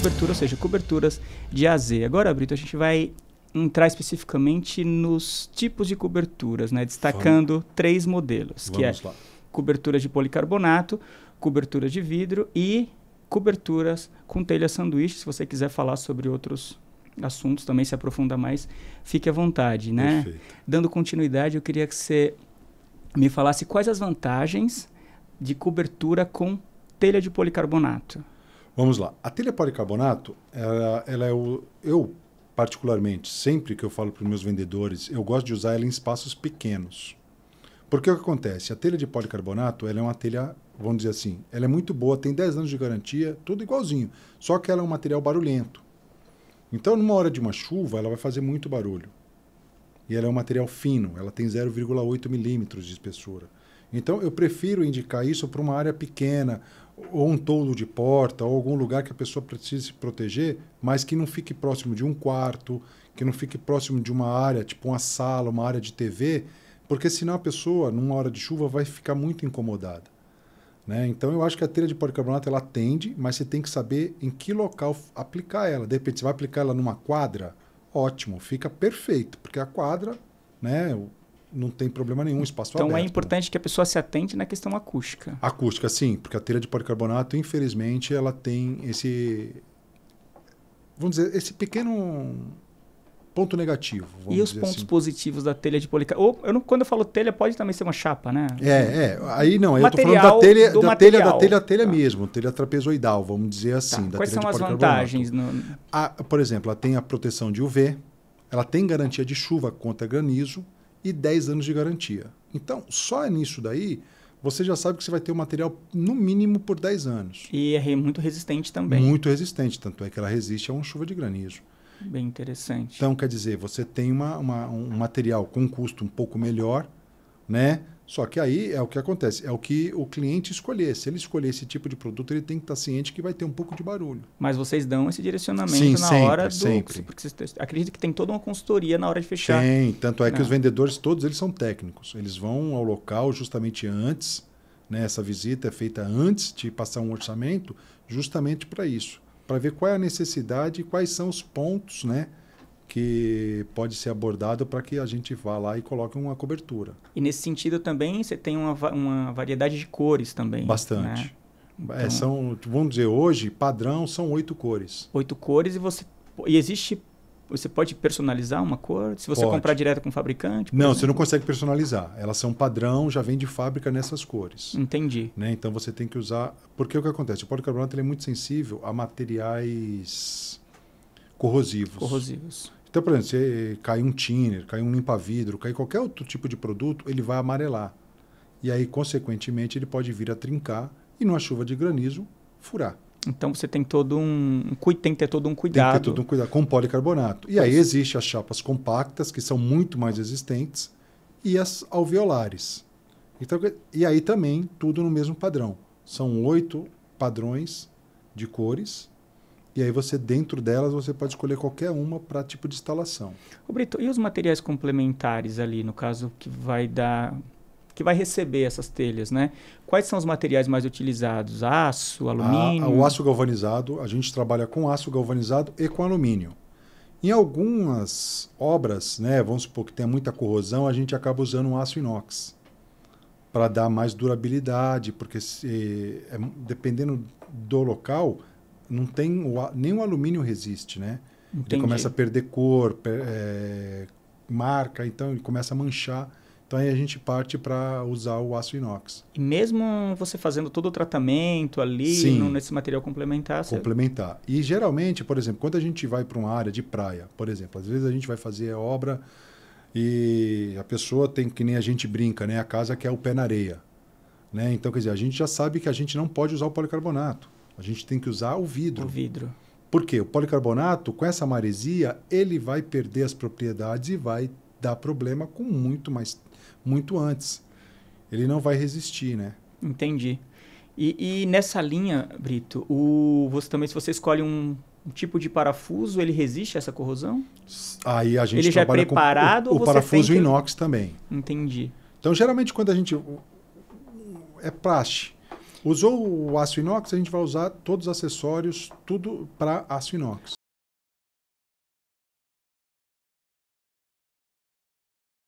cobertura, ou seja, coberturas de A a Z. Agora, Brito, a gente vai entrar especificamente nos tipos de coberturas, né? Destacando 3 modelos, que é cobertura de policarbonato, cobertura de vidro e coberturas com telha sanduíche. Se você quiser falar sobre outros assuntos também, se aprofundar mais, fique à vontade, né? Perfeito. Dando continuidade, eu queria que você me falasse quais as vantagens de cobertura com telha de policarbonato. Vamos lá. A telha policarbonato, ela é eu, particularmente, sempre que eu falo para os meus vendedores, eu gosto de usar ela em espaços pequenos. Porque o que acontece? A telha de policarbonato, ela é uma telha, vamos dizer assim, ela é muito boa, tem 10 anos de garantia, tudo igualzinho. Só que ela é um material barulhento. Então, numa hora de uma chuva, ela vai fazer muito barulho. E ela é um material fino, ela tem 0,8 milímetros de espessura. Então, eu prefiro indicar isso para uma área pequena, ou um toldo de porta, ou algum lugar que a pessoa precise se proteger, mas que não fique próximo de um quarto, que não fique próximo de uma área, tipo uma sala, uma área de TV, porque senão a pessoa, numa hora de chuva, vai ficar muito incomodada. Né? Então, eu acho que a telha de policarbonato, ela atende, mas você tem que saber em que local aplicar ela. De repente, você vai aplicar ela numa quadra, ótimo, fica perfeito, porque a quadra, né, não tem problema nenhum, espaço aberto. Então, é importante que a pessoa se atente na questão acústica. Acústica, sim, porque a telha de policarbonato, infelizmente, ela tem vamos dizer, esse pequeno ponto negativo. E os pontos assim positivos da telha de policarbonato? Quando eu falo telha, pode também ser uma chapa, né? Aí não, eu estou falando da telha mesmo, telha trapezoidal, vamos dizer assim. Quais são as vantagens? Por exemplo, ela tem a proteção de UV, ela tem garantia de chuva contra granizo e 10 anos de garantia. Então, só nisso daí, você já sabe que você vai ter o material no mínimo por 10 anos. E é muito resistente também. Muito resistente, tanto é que ela resiste a uma chuva de granizo. Bem interessante. Então, quer dizer, você tem um material com um custo um pouco melhor, né? Só que aí é o que acontece, é o que o cliente escolher. Se ele escolher esse tipo de produto, ele tem que estar ciente que vai ter um pouco de barulho. Mas vocês dão esse direcionamento Sim, na sempre, hora do... sempre. Porque vocês acredito que tem toda uma consultoria na hora de fechar. Tem, tanto é que os vendedores, todos eles são técnicos. Eles vão ao local justamente antes, né? Essa visita é feita antes de passar um orçamento, justamente para isso. Para ver qual é a necessidade e quais são os pontos, né, que pode ser abordado para que a gente vá lá e coloque uma cobertura. E nesse sentido também você tem uma variedade de cores também. Bastante. Né? Então, vamos dizer, hoje, padrão são 8 cores. 8 cores você pode personalizar uma cor? Se você comprar direto com o fabricante? Não, você não consegue personalizar. Elas são padrão, já vem de fábrica nessas cores. Entendi. Né? Então você tem que usar... Porque o que acontece? O policarbonato ele é muito sensível a materiais corrosivos. Então, por exemplo, se cai um thinner, cai um limpa-vidro, cai qualquer outro tipo de produto, ele vai amarelar. E aí, consequentemente, ele pode vir a trincar e, numa chuva de granizo, furar. Então você tem tem que ter todo um cuidado. Tem que ter todo um cuidado com policarbonato. E aí existem as chapas compactas, que são muito mais resistentes, e as alveolares. Então, e aí também tudo no mesmo padrão. São 8 padrões de cores, e aí você, dentro delas, você pode escolher qualquer uma para tipo de instalação. Ô Brito, e os materiais complementares ali, no caso, que vai receber essas telhas, né? Quais são os materiais mais utilizados? Aço, alumínio? O aço galvanizado, a gente trabalha com aço galvanizado e com alumínio. Em algumas obras, né, vamos supor que tenha muita corrosão, a gente acaba usando um aço inox para dar mais durabilidade, porque dependendo do local, não tem nem o alumínio resiste, né? Entendi. Ele começa a perder cor, marca, então ele começa a manchar. Então aí a gente parte para usar o aço inox. E mesmo você fazendo todo o tratamento ali, nesse material complementar? Complementar. E geralmente, por exemplo, quando a gente vai para uma área de praia, por exemplo, às vezes a gente vai fazer a obra e a pessoa tem, que nem a gente brinca, né? A casa quer o pé na areia. Né? Então, quer dizer, a gente já sabe que a gente não pode usar o policarbonato. A gente tem que usar o vidro. O vidro. Por quê? O policarbonato, com essa maresia, ele vai perder as propriedades e vai dar problema com muito antes. Ele não vai resistir, né? Entendi. E nessa linha, Brito, se você escolhe um tipo de parafuso, ele resiste a essa corrosão? Aí a gente ele já é preparado com o parafuso inox também. Entendi. Então, geralmente, quando a gente... É praxe. Usou o aço inox, a gente vai usar todos os acessórios, tudo para aço inox.